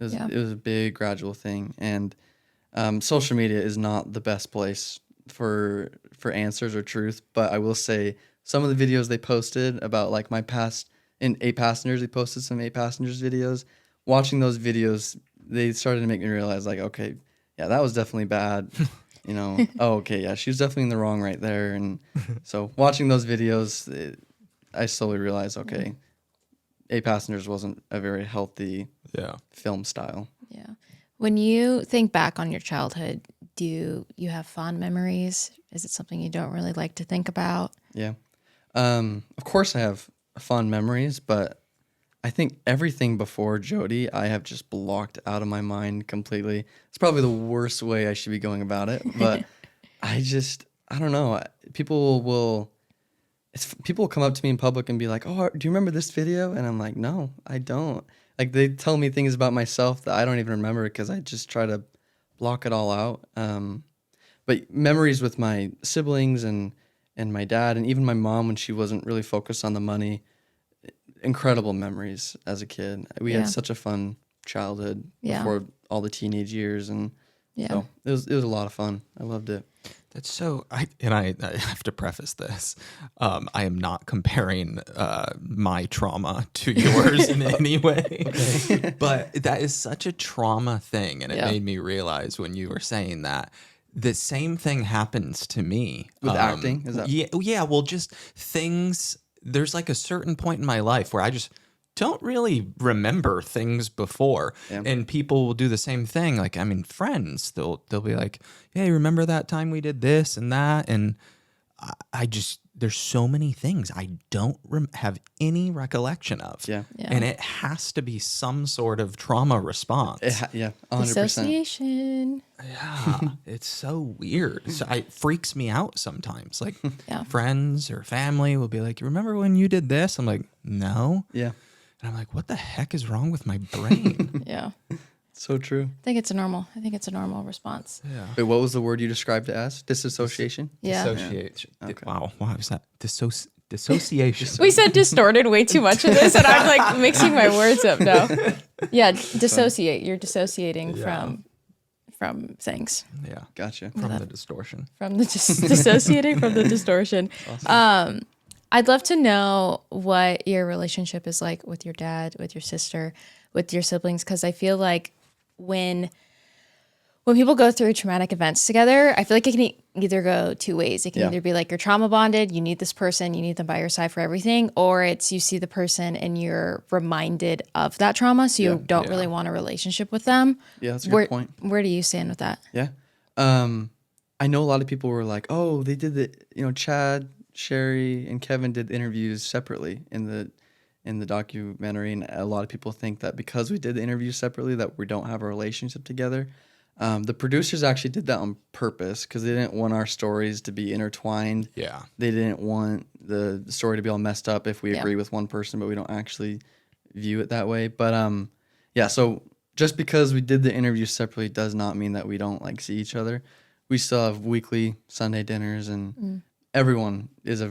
It was a big gradual thing. And social media is not the best place for answers or truth, but I will say some of the videos they posted about like my past in 8 Passengers, they posted some 8 Passengers videos. Watching those videos, they started to make me realize like, okay, yeah, that was definitely bad. Oh, okay, yeah, she was definitely in the wrong right there. And so watching those videos, I slowly realized, okay, 8 Passengers wasn't a very healthy film style. Yeah. When you think back on your childhood, do you have fond memories? Is it something you don't really like to think about? Yeah. Of course I have fond memories, but I think everything before Jody, I have just blocked out of my mind completely. It's probably the worst way I should be going about it, but I don't know. People will come up to me in public and be like, "Oh, do you remember this video?" And I'm like, "No, I don't." Like they tell me things about myself that I don't even remember, because I just try to block it all out. But memories with my siblings and my dad, and even my mom when she wasn't really focused on the money, incredible memories as a kid. We had such a fun childhood before all the teenage years, and so it was a lot of fun. I loved it. That's so. I have to preface this. I am not comparing my trauma to yours in any way, but that is such a trauma thing, and it made me realize when you were saying that the same thing happens to me With acting. Is that? Yeah. Well, just things. There's like a certain point in my life where I just don't really remember things before, and people will do the same thing. Like, I mean, friends, they'll be like, "Hey, remember that time we did this and that?" And I just, there's so many things I don't have any recollection of. Yeah. And it has to be some sort of trauma response. 100%. Association. Yeah, it's so weird. So it freaks me out sometimes. Like friends or family will be like, "You remember when you did this?" I'm like, "No." Yeah. And I'm like, what the heck is wrong with my brain? Yeah. So true. I think it's a normal response. Yeah. Wait, what was the word you described it as? Disassociation? Yeah. Dissociation. Okay. Wow. Why was that? Dissociation. We said distorted way too much of this, and I'm like mixing my words up now. Yeah, dissociate. You're dissociating from things. Yeah. Gotcha. From the distortion. From the dissociating from the distortion. Awesome. I'd love to know what your relationship is like with your dad, with your sister, with your siblings, because I feel like when people go through traumatic events together, I feel like it can either go two ways. It can either be like you're trauma bonded, you need this person, you need them by your side for everything, or it's you see the person and you're reminded of that trauma, so you don't really want a relationship with them. Yeah, that's a good point. Where do you stand with that? Yeah. I know a lot of people were like, oh, they did Chad, Sherry, and Kevin did interviews separately in the documentary, and a lot of people think that because we did the interviews separately that we don't have a relationship together. The producers actually did that on purpose because they didn't want our stories to be intertwined. Yeah. They didn't want the story to be all messed up if we agree with one person, but we don't actually view it that way. But so just because we did the interview separately does not mean that we don't like see each other. We still have weekly Sunday dinners, and everyone is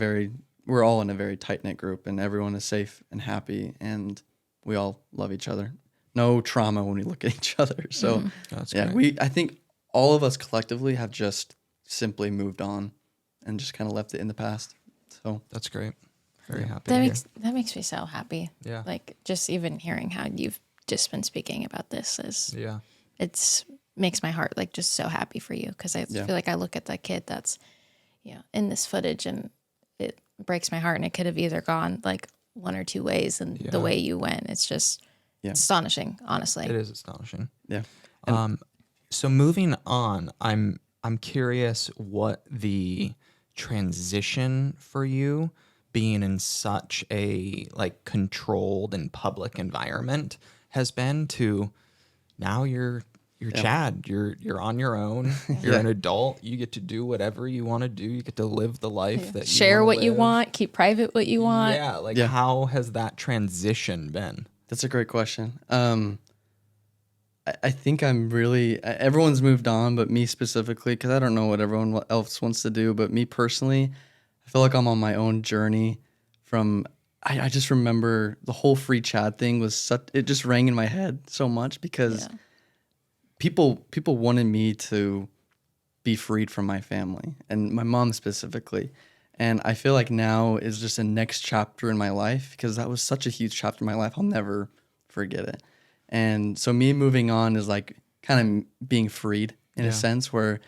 we're all in a very tight-knit group, and everyone is safe and happy, and we all love each other. No trauma when we look at each other. So That's great. I think all of us collectively have just simply moved on and just kind of left it in the past. So That's great. Very happy to hear. That makes me so happy. Yeah. Like just even hearing how you've just been speaking about this it's makes my heart like just so happy for you, because I feel like I look at that kid that's in this footage and it breaks my heart, and it could have either gone like one or two ways, and the way you went, it's just astonishing, honestly. It is astonishing. yeah. So moving on, I'm curious what the transition for you being in such a like controlled and public environment has been to now you're Chad, you're on your own, you're an adult, you get to do whatever you want to do, you get to live the life that you share what you live. want, keep private what you want. How has that transition been? That's a great question. I think I'm really, everyone's moved on, but me specifically, because I don't know what everyone else wants to do, but me personally, I feel like I'm on my own journey from, I just remember the whole free Chad thing it just rang in my head so much because people wanted me to be freed from my family and my mom specifically. And I feel like now is just a next chapter in my life because that was such a huge chapter in my life. I'll never forget it. And so me moving on is like kind of being freed in a sense where,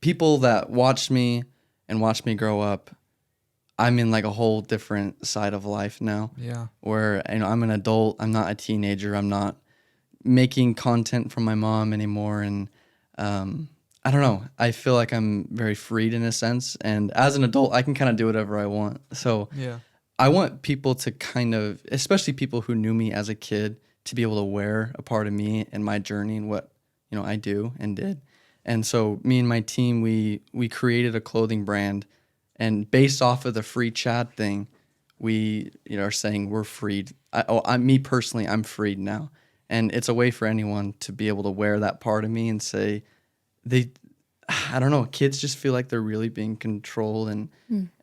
people that watched me and watched me grow up, I'm in like a whole different side of life now. Yeah. Where, I'm an adult. I'm not a teenager. I'm not making content from my mom anymore. And, I don't know. I feel like I'm very freed in a sense. And as an adult, I can kind of do whatever I want. So I want people to kind of, especially people who knew me as a kid, to be able to wear a part of me and my journey and what, I do and did. And so me and my team, we created a clothing brand. And based off of the free Chad thing, we are saying we're freed. Me personally, I'm freed now. And it's a way for anyone to be able to wear that part of me and say, I don't know, kids just feel like they're really being controlled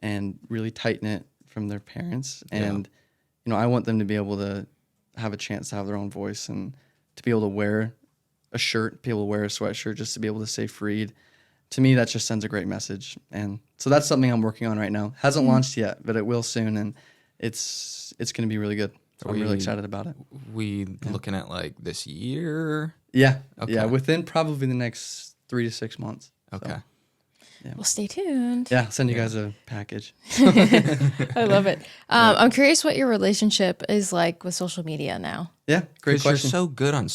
and really tight-knit from their parents. And, I want them to be able to have a chance to have their own voice and to be able to wear a shirt, be able to wear a sweatshirt, just to be able to say freed. To me, that just sends a great message. And so that's something I'm working on right now. Hasn't launched yet, but it will soon. And it's going to be really good. So I'm really excited about it. We looking at like this year? Yeah. Okay. Yeah. Within probably the next 3 to 6 months. Okay. So, Well, stay tuned. yeah. I'll send you guys a package. I love it. I'm curious what your relationship is like with social media now. Yeah. Great 'Cause you're question. so good on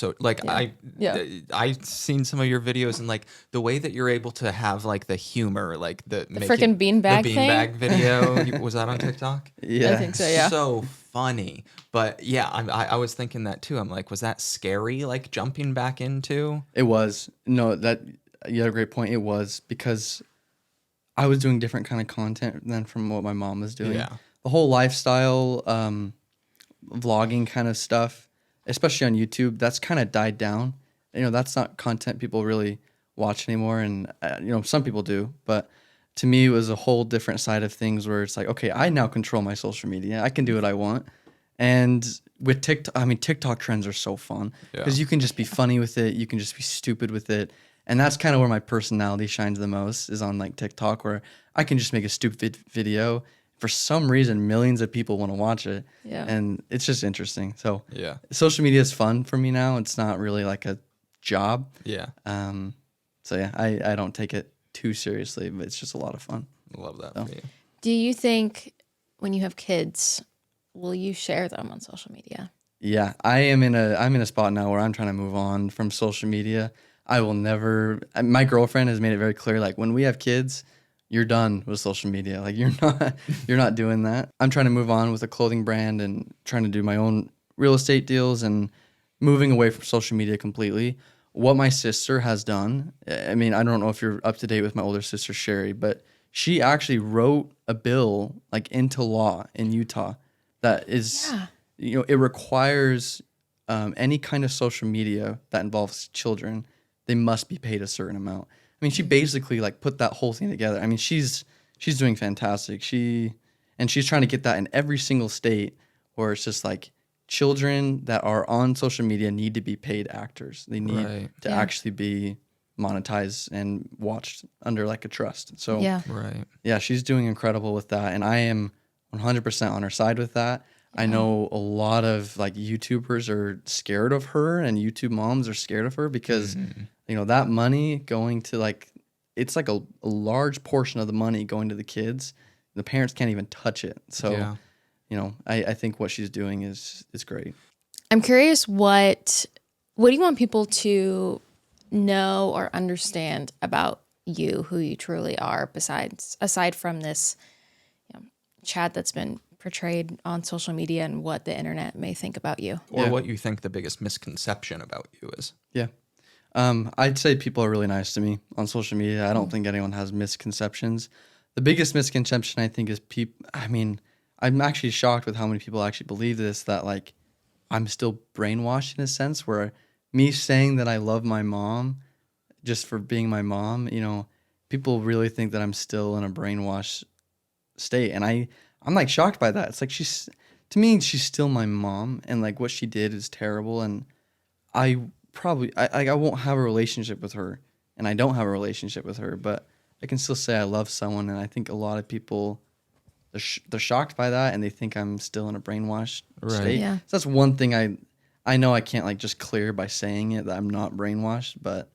I've seen some of your videos and like the way that you're able to have like the humor, like the frickin' beanbag the thing? beanbag video. Was that on TikTok? Yeah. I think so, yeah. So funny. But yeah, I was thinking that too. I'm like, was that scary? Like jumping back into? It was. No, you had a great point. It was because I was doing different kind of content than from what my mom was doing. Yeah. The whole lifestyle, vlogging kind of stuff, especially on YouTube, that's kind of died down. That's not content people really watch anymore. And, some people do. But to me, it was a whole different side of things where it's like, okay, I now control my social media. I can do what I want. And with TikTok, I mean, TikTok trends are so fun because you can just be funny with it. You can just be stupid with it. And that's kind of where my personality shines the most, is on like TikTok, where I can just make a stupid video. For some reason, millions of people want to watch it. Yeah. And it's just interesting. So social media is fun for me now. It's not really like a job. Yeah. So yeah, I don't take it too seriously, but it's just a lot of fun. Love that for you. Do you think when you have kids, will you share them on social media? Yeah, I'm in a spot now where I'm trying to move on from social media. I will never. My girlfriend has made it very clear, like, when we have kids, you're done with social media. Like, you're not doing that. I'm trying to move on with a clothing brand and trying to do my own real estate deals and moving away from social media completely. What my sister has done, I mean, I don't know if you're up to date with my older sister Sherry, but she actually wrote a bill like into law in Utah that is, it requires any kind of social media that involves children, they must be paid a certain amount. I mean, she basically like put that whole thing together. I mean, she's doing fantastic. She's trying to get that in every single state, where it's just like children that are on social media need to be paid actors. They need to actually be monetized and watched under like a trust. So yeah, she's doing incredible with that, and I am 100% on her side with that. I know a lot of like YouTubers are scared of her, and YouTube moms are scared of her because that money going to like, it's like a large portion of the money going to the kids. The parents can't even touch it. So, I think what she's doing is great. I'm curious, what do you want people to know or understand about you, who you truly are, aside from this Chad that's been portrayed on social media and what the internet may think about you? Or what you think the biggest misconception about you is. Yeah. I'd say people are really nice to me on social media. I don't think anyone has misconceptions. The biggest misconception, I think, is I'm actually shocked with how many people actually believe this, that like I'm still brainwashed in a sense, where me saying that I love my mom just for being my mom, people really think that I'm still in a brainwashed state. And I'm like shocked by that. It's like, to me, she's still my mom, and like what she did is terrible. And I won't have a relationship with her, and I don't have a relationship with her, but I can still say I love someone. And I think a lot of people, they're shocked by that, and they think I'm still in a brainwashed state. Yeah. So that's one thing I know I can't like just clear by saying it, that I'm not brainwashed, but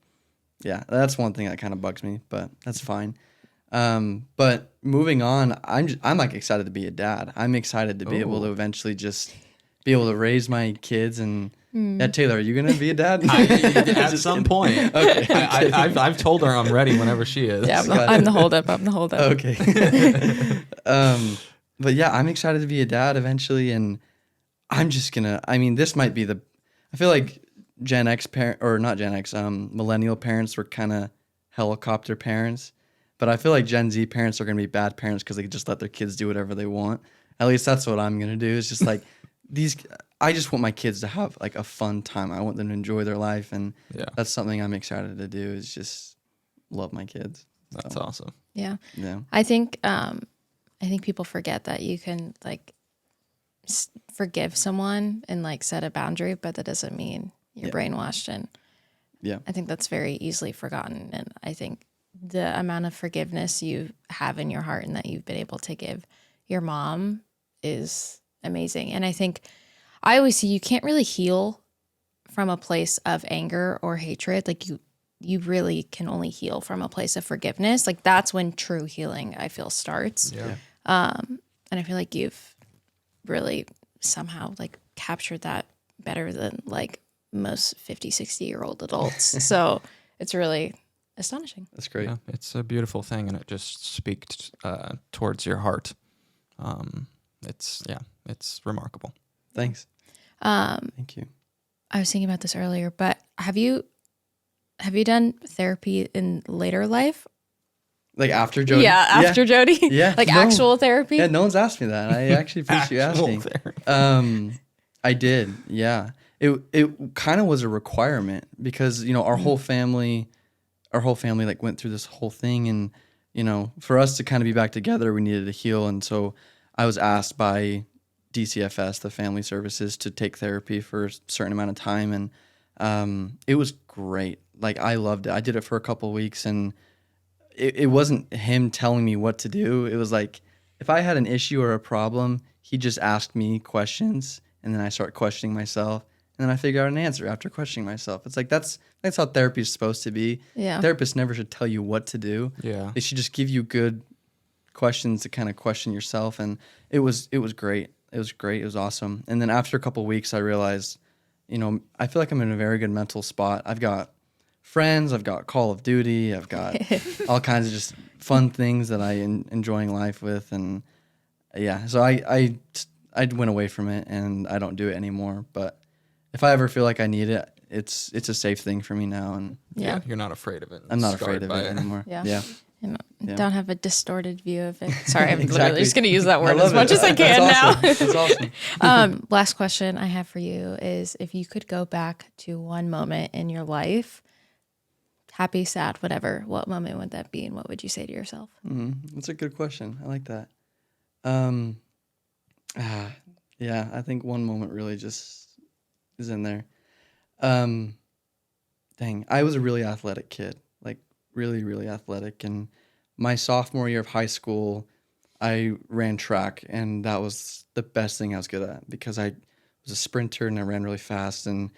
yeah, that's one thing that kind of bugs me, but that's fine. But moving on, I'm like excited to be a dad. I'm excited to be able to eventually just be able to raise my kids. And yeah, Taylor, are you gonna be a dad? At some point. Okay. I've told her I'm ready whenever she is. Yeah, I'm the holdup. Okay. But yeah, I'm excited to be a dad eventually, and I'm just gonna. I mean, this might be I feel like Gen X millennial parents were kind of helicopter parents. But I feel like Gen Z parents are going to be bad parents because they just let their kids do whatever they want. At least that's what I'm going to do. It's just like I just want my kids to have like a fun time. I want them to enjoy their life. And that's something I'm excited to do, is just love my kids. That's awesome. Yeah. Yeah. I think people forget that you can like forgive someone and like set a boundary, but that doesn't mean you're brainwashed. And I think that's very easily forgotten. And I think the amount of forgiveness you have in your heart and that you've been able to give your mom is amazing. And I think I always see you can't really heal from a place of anger or hatred. Like you really can only heal from a place of forgiveness. Like that's when true healing, I feel, starts. Yeah. And I feel like you've really somehow like captured that better than like most 50, 60-year-old adults. So it's really astonishing. That's great. Yeah, it's a beautiful thing, and it just speaks towards your heart. It's remarkable. Thanks. Thank you. I was thinking about this earlier, but have you done therapy in later life? Like after Jody? Yeah, after Jody? Yeah. Like actual therapy? Yeah, no one's asked me that. I actually appreciate you asking. I did, yeah. It kind of was a requirement because, our whole family like went through this whole thing, and for us to kind of be back together, we needed to heal. And so I was asked by DCFS, the Family Services, to take therapy for a certain amount of time. And it was great. Like, I loved it. I did it for a couple of weeks, and it wasn't him telling me what to do. It was like, if I had an issue or a problem, he just asked me questions, and then I start questioning myself, and then I figure out an answer after questioning myself. It's like, that's how therapy is supposed to be. Yeah. Therapists never should tell you what to do. Yeah. They should just give you good questions to kind of question yourself. And it was great. It was great. It was awesome. And then after a couple of weeks, I realized, I feel like I'm in a very good mental spot. I've got friends, I've got Call of Duty, I've got all kinds of just fun things that I enjoying life with. And yeah, so I went away from it, and I don't do it anymore. But if I ever feel like I need it, it's a safe thing for me now. And Yeah. You're not afraid of it. I'm not Scarred afraid of by it anymore. Yeah. Yeah. And Yeah. don't have a distorted view of it. Sorry, I'm literally Exactly. just going to use that I word love as much it. as I can That's now. awesome. That's awesome. Last question I have for you is, if you could go back to one moment in your life, happy, sad, whatever, what moment would that be, and what would you say to yourself? That's a good question. I like that. Yeah, I think one moment really just is in there. Dang, I was a really athletic kid, like really, really athletic. And my sophomore year of high school, I ran track, and that was the best thing I was good at, because I was a sprinter and I ran really fast. And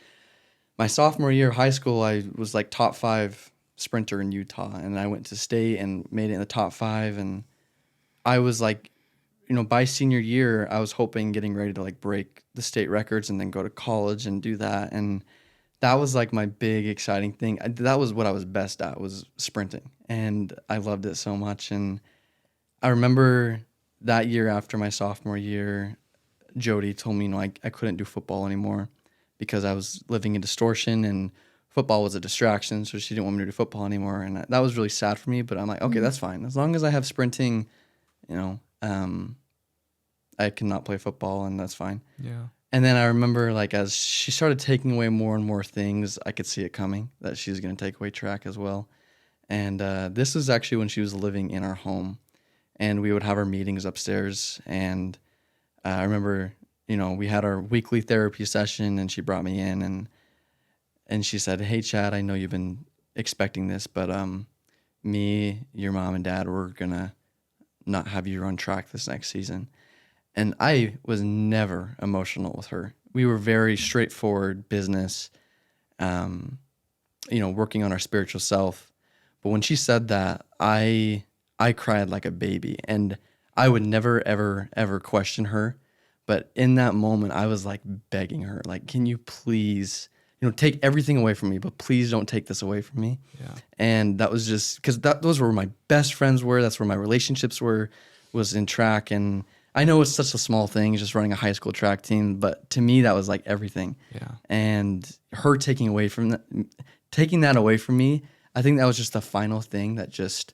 my sophomore year of high school, I was like top 5 sprinter in Utah, and I went to state and made it in the top 5. And I was like, by senior year, I was getting ready to like break the state records and then go to college and do that. And that was like my big exciting thing. That was what I was best at, was sprinting, and I loved it so much. And I remember that year, after my sophomore year, Jody told me, I couldn't do football anymore because I was living in distortion, and football was a distraction. So she didn't want me to do football anymore. And that was really sad for me, but I'm like, okay, that's fine. As long as I have sprinting, I cannot play football, and that's fine. Yeah. And then I remember, like, as she started taking away more and more things, I could see it coming, that she was going to take away track as well. And this was actually when she was living in our home, and we would have our meetings upstairs. And I remember, we had our weekly therapy session, and she brought me in, and she said, "Hey, Chad, I know you've been expecting this, but me, your mom, and dad, we're going to not have you run track this next season." And I was never emotional with her. We were very straightforward business, working on our spiritual self. But when she said that, I cried like a baby, and I would never, ever, ever question her. But in that moment, I was like begging her, like, can you please, take everything away from me, but please don't take this away from me. Yeah. And that was just because those were my best friends were. That's where my relationships was in track. And I know it's such a small thing, just running a high school track team, but to me, that was like everything. Yeah. And her taking that away from me, I think that was just the final thing that just,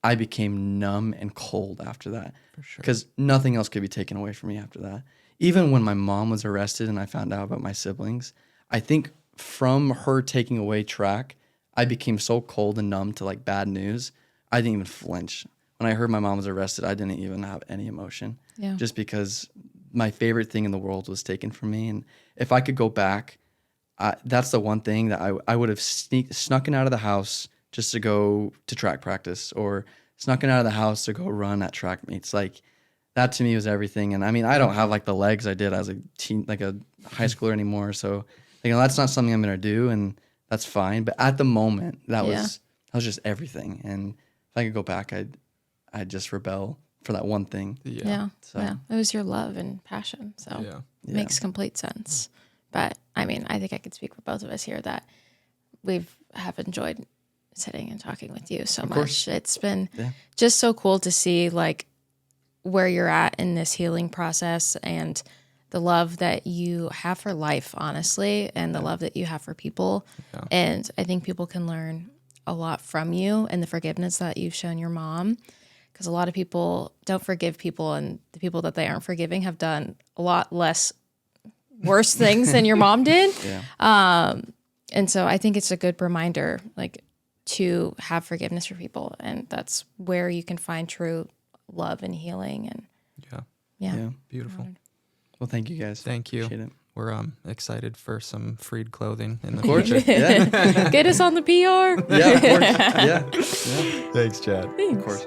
I became numb and cold after that. For sure. Because nothing else could be taken away from me after that. Even when my mom was arrested and I found out about my siblings, I think from her taking away track, I became so cold and numb to like bad news, I didn't even flinch. When I heard my mom was arrested, I didn't even have any emotion. Yeah. Just because my favorite thing in the world was taken from me. And if I could go back, that's the one thing that I would have snuck out of the house just to go to track practice, or snuck out of the house to go run at track meets. Like, that to me was everything. And I mean, I don't have like the legs I did as a teen, like a high schooler anymore. So, that's not something I'm going to do, and that's fine. But at the moment, that was just everything. And if I could go back, I'd just rebel for that one thing. Yeah. So. Yeah. It was your love and passion. So Yeah. it makes complete sense. But I mean, I think I could speak for both of us here that have enjoyed sitting and talking with you so much. It's been just so cool to see like where you're at in this healing process, and the love that you have for life, honestly, and the love that you have for people. Yeah. And I think people can learn a lot from you, and the forgiveness that you've shown your mom. Because a lot of people don't forgive people, and the people that they aren't forgiving have done a lot less worse things than your mom did. Yeah. And so I think it's a good reminder, like, to have forgiveness for people, and that's where you can find true love and healing. And yeah. Beautiful. Well, thank you guys. Thank you. Appreciate it. We're excited for some freed clothing in the Of course. future. Yeah. Get us on the PR. Yeah, of course. Yeah. Thanks, Chad. Of course.